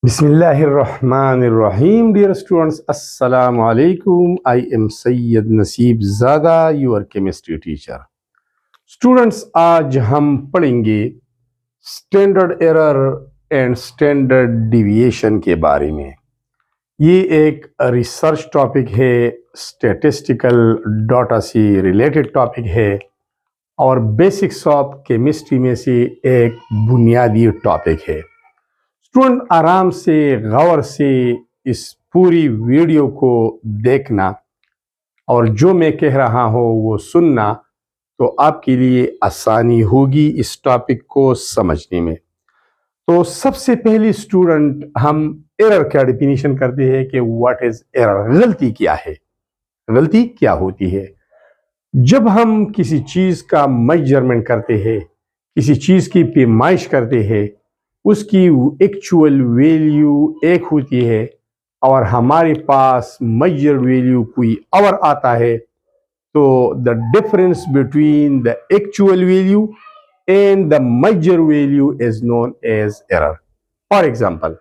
Bismillahirrahmanirrahim. Dear students, Assalamu alaikum. I am Sayyid Naseeb Zada, your chemistry teacher. Students, आज हम पढ़ेंगे standard error and standard deviation के बारे में। ये एक रिसर्च टॉपिक है, स्टैटिस्टिकल डाटा से रिलेटेड टॉपिक है और बेसिक्स ऑफ केमिस्ट्री में से एक बुनियादी टॉपिक है। स्टूडेंट आराम से गौर से इस पूरी वीडियो को देखना और जो मैं कह रहा हूँ वो सुनना, तो आपके लिए आसानी होगी इस टॉपिक को समझने में। तो सबसे पहले स्टूडेंट हम एरर का डिफिनीशन करते हैं कि व्हाट इज एरर। गलती क्या है, गलती क्या होती है। जब हम किसी चीज का मेजरमेंट करते हैं, किसी चीज की पैमाइश करते हैं, उसकी एक्चुअल वैल्यू एक होती है और हमारे पास मेजर वैल्यू कोई और आता है, तो the difference between the actual value and the measure value is known as error. For example,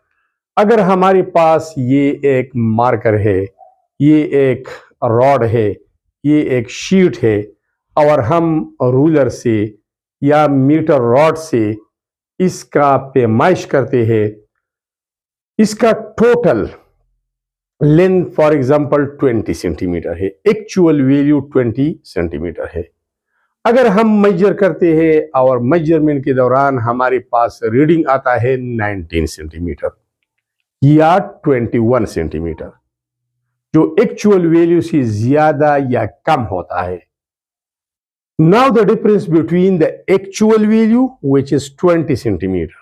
अगर हमारे पास ये एक मार्कर है, ये एक रॉड है, ये एक शीट है और हम रूलर से या मीटर रॉड से इसका पैमाइश करते हैं, इसका total length for example 20 centimetre है, एक्चुअल वैल्यू 20 सेंटीमीटर है। अगर हम मेजर करते हैं और मेजरमेंट के दौरान हमारे पास रीडिंग आता है 19 सेंटीमीटर या 21 सेंटीमीटर, जो एक्चुअल वैल्यू से ज्यादा या कम होता है। Now the difference between the actual value, which is 20 centimeter,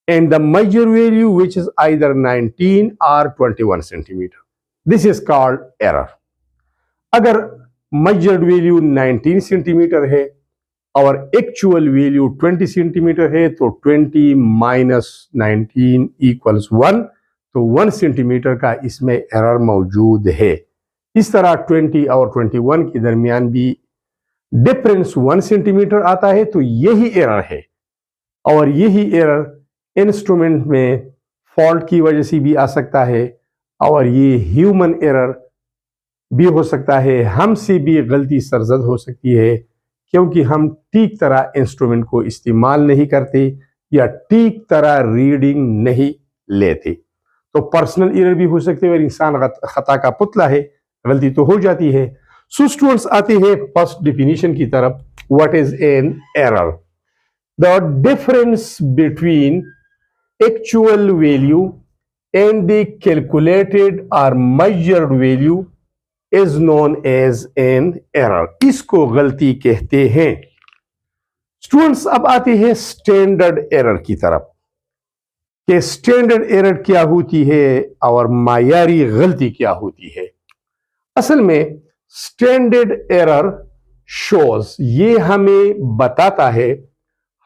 and the measure value, which is either 19 or 21 centimeter. This is called error. अगर measured value 19 सेंटीमीटर है और actual value 20 सेंटीमीटर है, तो 20 minus 19 equals 1, तो 1 centimetre का इसमें error मौजूद है। इस तरह 20 और 21 के दरमियान भी डिफरेंस 1 सेंटीमीटर आता है, तो यही एरर है। और यही एरर इंस्ट्रूमेंट में फॉल्ट की वजह से भी आ सकता है और ये ह्यूमन एरर भी हो सकता है, हमसे भी गलती सरजद हो सकती है क्योंकि हम ठीक तरह इंस्ट्रूमेंट को इस्तेमाल नहीं करते या ठीक तरह रीडिंग नहीं लेते। तो पर्सनल एरर भी हो सकते हैं और इंसान खता का पुतला है, गलती तो हो जाती है। सो स्टूडेंट्स आते हैं फर्स्ट डिफिनीशन की तरफ। What is an error? The difference between actual value and the calculated or measured value is known as an error. इसको गलती कहते हैं। स्टूडेंट्स अब आते हैं स्टैंडर्ड एरर की तरफ कि स्टैंडर्ड एरर क्या होती है और मायारी गलती क्या होती है। असल में स्टैंडर्ड एरर शोज, ये हमें बताता है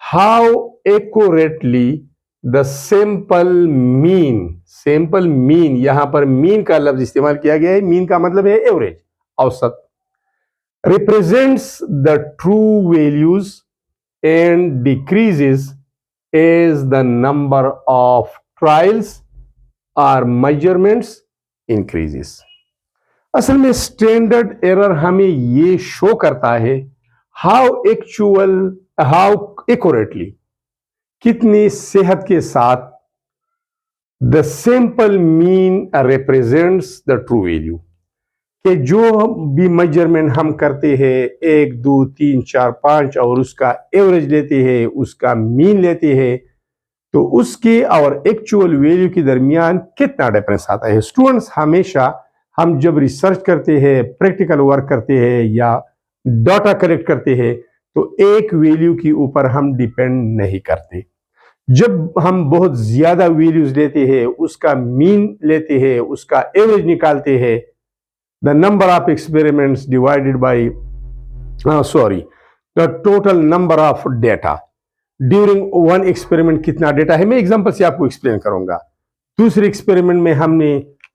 how accurately the sample mean, यहां पर मीन का लफ्ज इस्तेमाल किया गया है। मीन का मतलब है एवरेज, औसत। Represents the true values and decreases as the number of trials और मेजरमेंट्स इंक्रीजेस। असल में स्टैंडर्ड एरर हमें ये शो करता है हाउ एक्यूरेटली, कितनी सेहत के साथ the sample mean represents the true value, कि जो भी मेजरमेंट हम करते हैं 1 2 3 4 5 और उसका एवरेज लेते हैं, उसका मीन लेते हैं, तो उसके और एक्चुअल वैल्यू के दरमियान कितना डिफरेंस आता है। स्टूडेंट्स, हमेशा हम जब रिसर्च करते हैं, प्रैक्टिकल वर्क करते हैं या डाटा कलेक्ट करते हैं, तो एक वैल्यू के ऊपर हम डिपेंड नहीं करते। जब हम बहुत ज्यादा वैल्यूज लेते हैं, उसका मीन लेते हैं, उसका एवरेज निकालते हैं, the number of experiments divided by the total number of data during one experiment, कितना डेटा है, मैं एग्जांपल से आपको एक्सप्लेन करूंगा। दूसरे एक्सपेरिमेंट में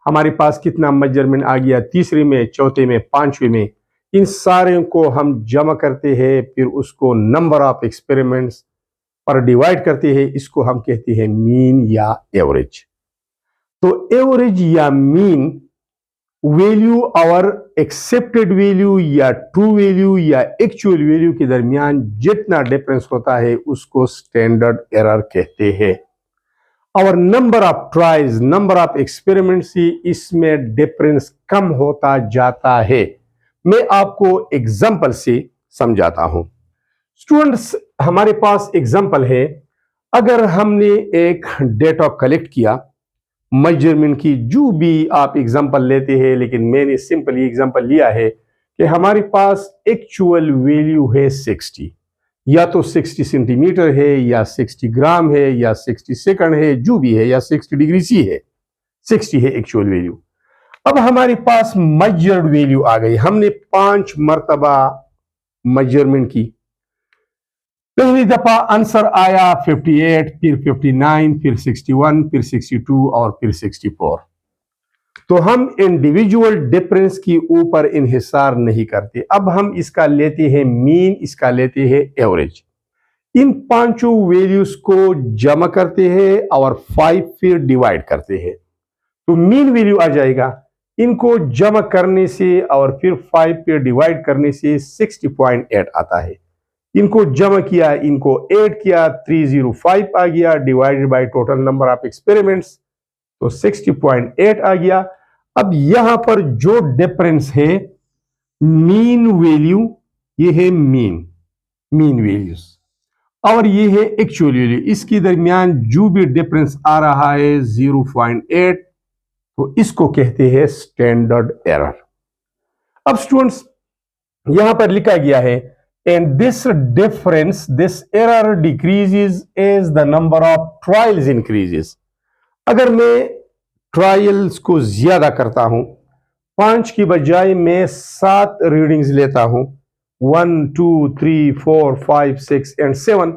हमारे पास कितना मेजरमेंट आ गया, तीसरे में, चौथे में, पांचवें में, इन सारे को हम जमा करते हैं, फिर उसको नंबर ऑफ एक्सपेरिमेंट्स पर डिवाइड करते हैं। इसको हम कहते हैं मीन या एवरेज। तो एवरेज या मीन वैल्यू और एक्सेप्टेड वैल्यू या ट्रू वैल्यू या एक्चुअल वैल्यू के दरमियान जितना डिफरेंस होता है उसको स्टैंडर्ड एरर कहते हैं। और number of trials, number of experiment से इसमें डिफरेंस कम होता जाता है। मैं आपको एग्जांपल से समझाता हूं। स्टूडेंट्स, हमारे पास एग्जांपल है, अगर हमने एक डेटा कलेक्ट किया मेजरमेंट की, जो भी आप एग्जांपल लेते हैं, लेकिन मैंने सिंपली एग्जांपल लिया है कि हमारे पास एक्चुअल वैल्यू है 60, या तो 60 सेंटीमीटर है या 60 ग्राम है या 60 सेकंड है, जो भी है, या 60 डिग्री सी है, 60 है एक्चुअल वैल्यू। अब हमारे पास मेजर्ड वैल्यू आ गई, हमने 5 मरतबा मेजरमेंट की। पहली दफा आंसर आया 58, फिर 59, फिर 61, फिर 62 और फिर 64। तो हम इंडिविजुअल डिफरेंस की ऊपर इन्हिसार नहीं करते। अब हम इसका लेते हैं मीन, इसका लेते हैं एवरेज। इन पांचों वैल्यूज को जमा करते हैं और 5 फिर डिवाइड करते हैं, तो मीन वैल्यू आ जाएगा। इनको जमा करने से और फिर 5 फिर डिवाइड करने से 60.8 आता है। इनको जमा किया, इनको ऐड किया, 305 आ गया, divided by total number of experiments, तो 60.8 आ गया। अब यहां पर जो डिफरेंस है मीन वैल्यू, ये है मीन वैल्यूज, और ये है एक्चुअल वैल्यू, इसके दरमियान जो भी डिफरेंस आ रहा है 0.8, तो इसको कहते हैं स्टैंडर्ड एरर। अब स्टूडेंट्स, यहां पर लिखा गया है, and this difference, this error decreases as the number of trials increases। अगर मैं ट्रायल्स को ज्यादा करता हूं, 5 की बजाय मैं 7 रीडिंग्स लेता हूं, 1 2 3 4 5 6 एंड 7,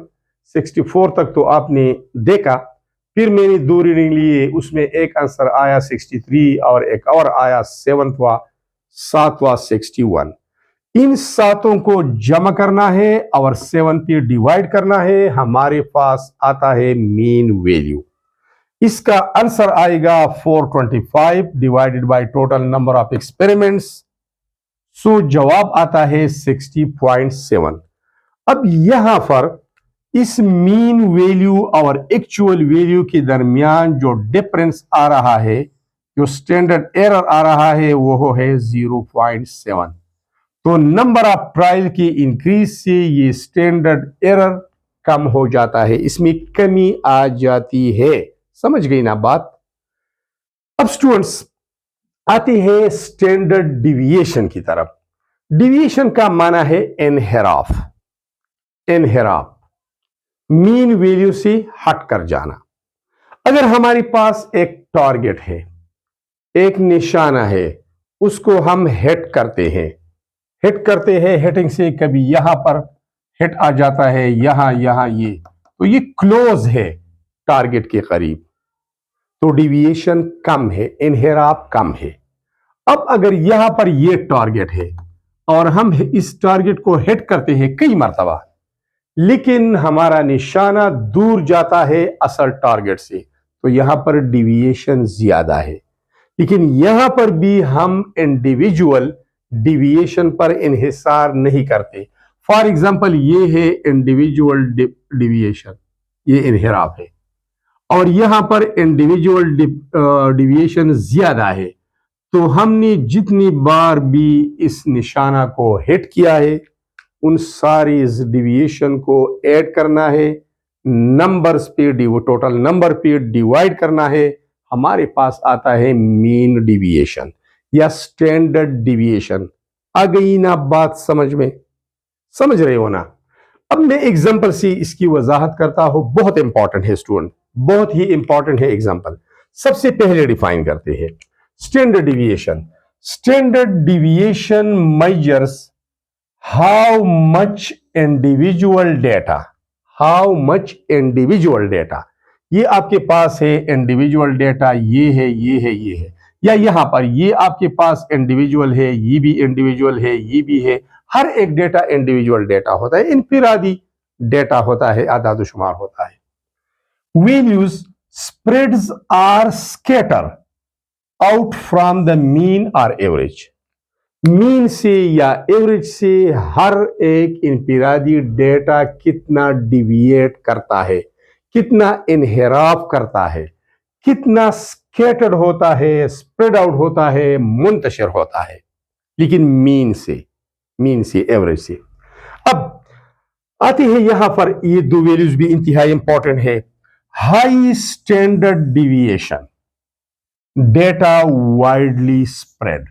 64 तक तो आपने देखा। फिर मैंने 2 रीडिंग लिए, उसमें एक आंसर आया 63 और एक और आया 7वां 61। इन सातों को जमा करना है और 7 पे डिवाइड करना है, हमारे पास आता है मीन वैल्यू। इसका आंसर आएगा 425 divided by total number of experiments, so जवाब आता है 60.7। अब यहां पर इस मीन वैल्यू और एक्चुअल वैल्यू के दरमियान जो डिफरेंस आ रहा है, जो स्टैंडर्ड एरर आ रहा है, वो है 0.7। तो नंबर ऑफ ट्रायल की इंक्रीज से ये स्टैंडर्ड एरर कम हो जाता है, इसमें कमी आ जाती है। समझ गई ना बात? अब स्टूडेंट्स आते हैं स्टैंडर्ड डिविएशन की तरफ। डिविएशन का माना है इनहिराफ, मीन वैल्यू से हट कर जाना। अगर हमारे पास एक टारगेट है, एक निशाना है, उसको हम हिट करते हैं, हिटिंग से कभी यहां पर हिट आ जाता है, यहां ये, तो ये क्लोज है टारगेट के करीब, तो डिविएशन कम है, इनहिराफ कम है। अब अगर यहां पर ये टारगेट है और हम इस टारगेट को हिट करते हैं कई मरतबा, लेकिन हमारा निशाना दूर जाता है असल टारगेट से, तो यहां पर डिविएशन ज्यादा है। लेकिन यहां पर भी हम इंडिविजुअल डिविएशन पर इन्हिसार नहीं करते। फॉर एग्जाम्पल, ये है इंडिविजुअल डिविएशन, ये इनहिराफ है, और यहां पर इंडिविजुअल डिविएशन ज्यादा है, तो हमने जितनी बार भी इस निशाना को हिट किया है, उन सारी इस डिविएशन को ऐड करना है, नंबर्स पे टोटल नंबर पे डिवाइड करना है, हमारे पास आता है मीन डिविएशन या स्टैंडर्ड डिविएशन। आ गई ना बात समझ में? समझ रहे हो ना? अब मैं एग्जांपल से इसकी वजाहत करता हूं, बहुत इंपॉर्टेंट है स्टूडेंट, बहुत ही इंपॉर्टेंट है एग्जांपल। सबसे पहले डिफाइन करते हैं standard deviation. Standard deviation measures how much individual data, ये आपके पास है इंडिविजुअल डेटा, ये है, या यहां पर ये आपके पास इंडिविजुअल है, ये भी इंडिविजुअल है, ये भी है। हर एक डेटा इंडिविजुअल डेटा होता है, इनफिरादी डेटा होता है, आदाद शुमार होता है। Values spreads are scatter out from the mean or average. Mean से या एवरेज से हर एक इनफिरादी डेटा कितना डिविएट करता है, कितना इनहिराफ करता है, कितना स्कैटर्ड होता है, स्प्रेड आउट होता है, मुंतशिर होता है, लेकिन मीन से एवरेज से। अब आते हैं यहां पर, ये दो वैल्यूज भी इंतहाई इंपॉर्टेंट है। High standard deviation, data widely spread.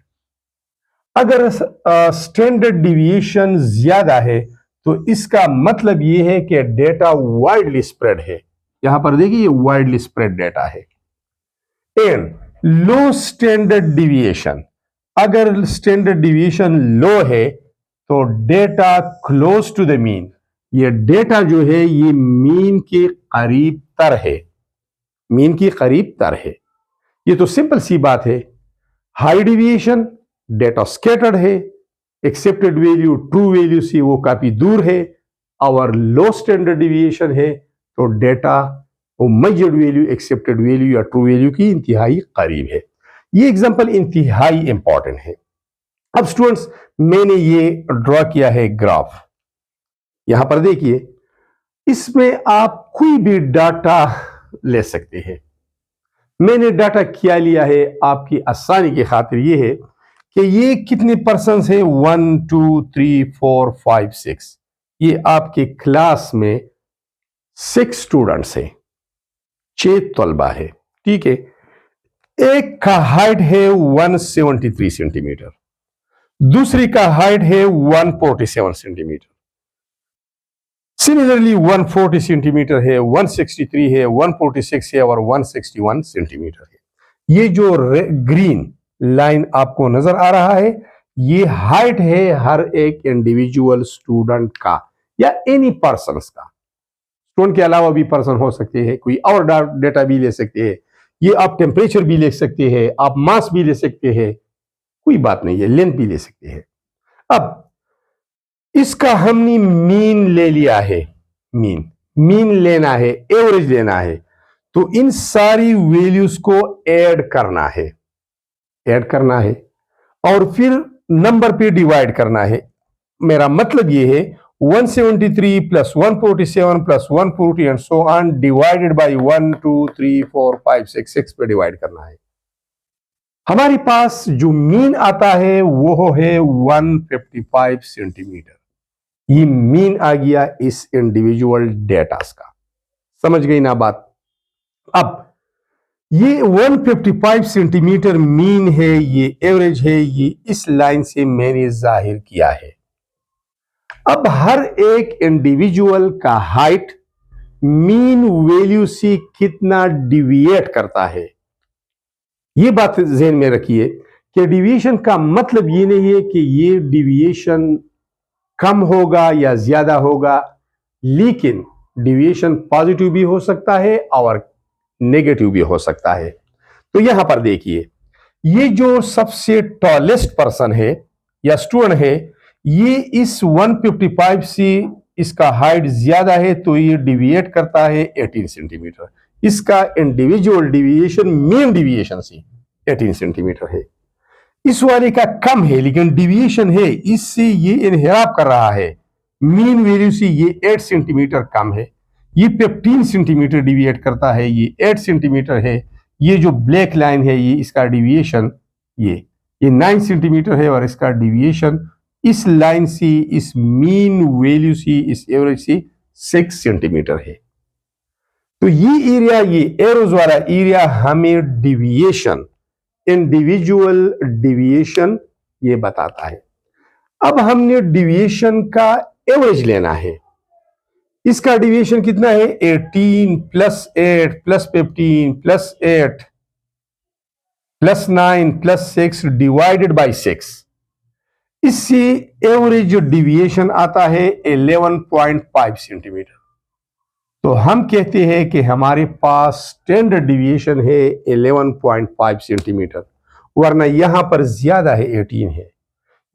अगर स्टैंडर्ड डिविएशन ज्यादा है तो इसका मतलब यह है कि डेटा वाइडली स्प्रेड है। यहां पर देखिए ये वाइडली स्प्रेड डेटा है। एंड लो स्टैंडर्ड डिविएशन, अगर स्टैंडर्ड डिविएशन लो है तो data close to the mean, ये डेटा जो है ये मीन के करीब तर है, मीन के करीब तर है। ये तो सिंपल सी बात है। हाई डिविएशन, डेटा स्कैटर्ड है, एक्सेप्टेड वैल्यू ट्रू वैल्यू से वो काफी दूर है। और लो स्टैंडर्ड डिविएशन है तो डेटा वो मेजर्ड वैल्यू, एक्सेप्टेड वैल्यू या ट्रू वैल्यू की इंतहाई करीब है। ये एग्जांपल इंतहाई इंपॉर्टेंट है। अब स्टूडेंट्स, मैंने ये ड्रॉ किया है ग्राफ, यहां पर देखिए, इसमें आप कोई भी डाटा ले सकते हैं। मैंने डाटा क्या लिया है आपकी आसानी की खातिर ये है कि ये कितने पर्सन्स है, 1 2 3 4 5 6, ये आपके क्लास में 6 स्टूडेंट्स हैं, 6 तलबा है, ठीक है। एक का हाइट है 173 सेंटीमीटर, दूसरी का हाइट है 147 सेंटीमीटर, सिमिलरली 140 सेंटीमीटर है, 163 है, 146 है और 161 सेंटीमीटर है। ये जो ग्रीन लाइन आपको नजर आ रहा है, ये हाइट है हर एक इंडिविजुअल स्टूडेंट का या एनी पर्सन का। स्टूडेंट के अलावा भी पर्सन हो सकते हैं, कोई और डेटा भी ले सकते हैं, ये आप टेम्परेचर भी ले सकते हैं, आप मास भी ले सकते हैं, कोई बात नहीं है, लेंथ भी ले सकते हैं। अब इसका हमने मीन ले लिया है, मीन लेना है, एवरेज लेना है, तो इन सारी वैल्यूज को ऐड करना है और फिर नंबर पे डिवाइड करना है। मेरा मतलब ये है 173 plus 147 plus 140 and so on divided by 1 2 3 4 5 6 पे डिवाइड करना है। हमारे पास जो मीन आता है वो है 155 सेंटीमीटर। ये मीन आ गया इस इंडिविजुअल डेटास का, समझ गई ना बात। अब ये 155 सेंटीमीटर मीन है, ये एवरेज है, ये इस लाइन से मैंने जाहिर किया है। अब हर एक इंडिविजुअल का हाइट मीन वैल्यू से कितना डिविएट करता है, ये बात ध्यान में रखिए कि डिविएशन का मतलब ये नहीं है कि ये डिविएशन कम होगा या ज्यादा होगा, लेकिन डिविएशन पॉजिटिव भी हो सकता है और नेगेटिव भी हो सकता है। तो यहां पर देखिए, ये जो सबसे टॉलेस्ट पर्सन है या स्टूडेंट है, ये इस 155 से इसका हाइट ज्यादा है तो ये डिविएट करता है 18 सेंटीमीटर। इसका इंडिविजुअल डिविएशन मीन डिविएशन से 18 सेंटीमीटर है। इस वाले का कम है लेकिन डिविएशन है, इससे ये इनहिराफ कर रहा है, मीन वैल्यू से ये 8 सेंटीमीटर कम है। ये 15 सेंटीमीटर डिविएट करता है, ये 8 सेंटीमीटर है। ये जो ब्लैक लाइन है, ये इसका डिविएशन ये 9 सेंटीमीटर है और इसका डिविएशन इस लाइन से, इस मीन वैल्यू से, इस एवरेज से 6 सेंटीमीटर है। तो ये एरिया, ये एरोज वाला एरिया हमें डिविएशन, इंडिविजुअल डिविएशन ये बताता है। अब हमने डिविएशन का एवरेज लेना है। इसका डिविएशन कितना है, 18 plus 8 plus 15 plus 8 plus 9 plus 6 divided by 6। इससे एवरेज जो डिविएशन आता है 11.5 सेंटीमीटर। तो हम कहते हैं कि हमारे पास स्टैंडर्ड डिविएशन है 11.5 सेंटीमीटर, वरना यहां पर ज्यादा है, 18 है,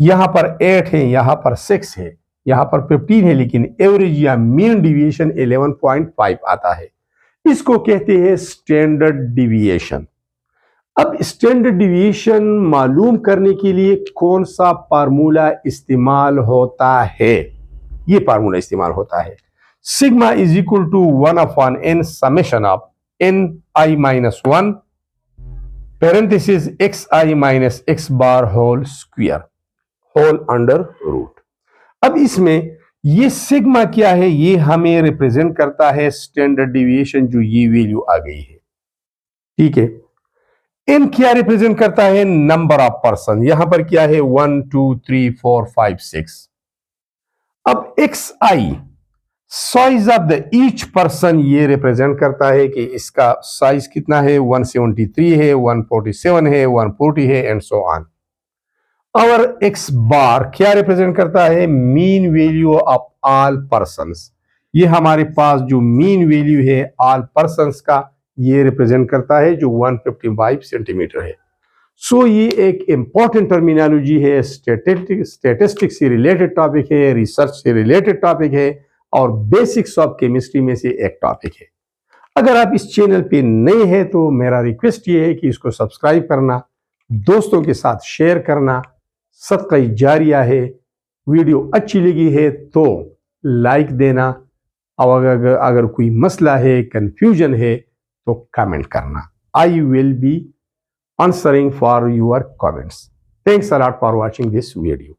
यहां पर 8 है, यहां पर 6 है, यहां पर 15 है, लेकिन एवरेज या मीन डिविएशन 11.5 आता है। इसको कहते हैं स्टैंडर्ड डिविएशन। अब स्टैंडर्ड डिविएशन मालूम करने के लिए कौन सा फार्मूला इस्तेमाल होता है? ये फार्मूला इस्तेमाल होता है sigma is equal to 1/n summation of ni-1 parenthesis xi minus x bar whole square whole under root. अब इसमें ये सिग्मा क्या है? ये हमें रिप्रेजेंट करता है स्टैंडर्ड डिविएशन, जो ये वैल्यू आ गई है, ठीक है। एन क्या रिप्रेजेंट करता है? Number of person. यहां पर क्या है? 1 2 3 4 5 6। अब x I size of the each person, ये रिप्रेजेंट करता है कि इसका साइज कितना है, 173 है, 147 है, 140 है एंड सो ऑन। और एक्स बार क्या रिप्रेजेंट करता है? Mean value of all persons. ये हमारे पास जो मीन वैल्यू है ऑल पर्संस का, ये रिप्रेजेंट करता है जो 155 सेंटीमीटर है। सो ये एक इंपॉर्टेंट टर्मिनोलॉजी है, स्टैटिस्टिक्स से रिलेटेड टॉपिक है, रिसर्च से रिलेटेड टॉपिक है और बेसिक्स ऑफ केमिस्ट्री में से एक टॉपिक है। अगर आप इस चैनल पे नए हैं तो मेरा रिक्वेस्ट ये है कि इसको सब्सक्राइब करना, दोस्तों के साथ शेयर करना, सदका जारिया है। वीडियो अच्छी लगी है तो लाइक देना, और अगर कोई मसला है, कंफ्यूजन है तो कमेंट करना। I will be answering for your comments. Thanks a lot for watching this video.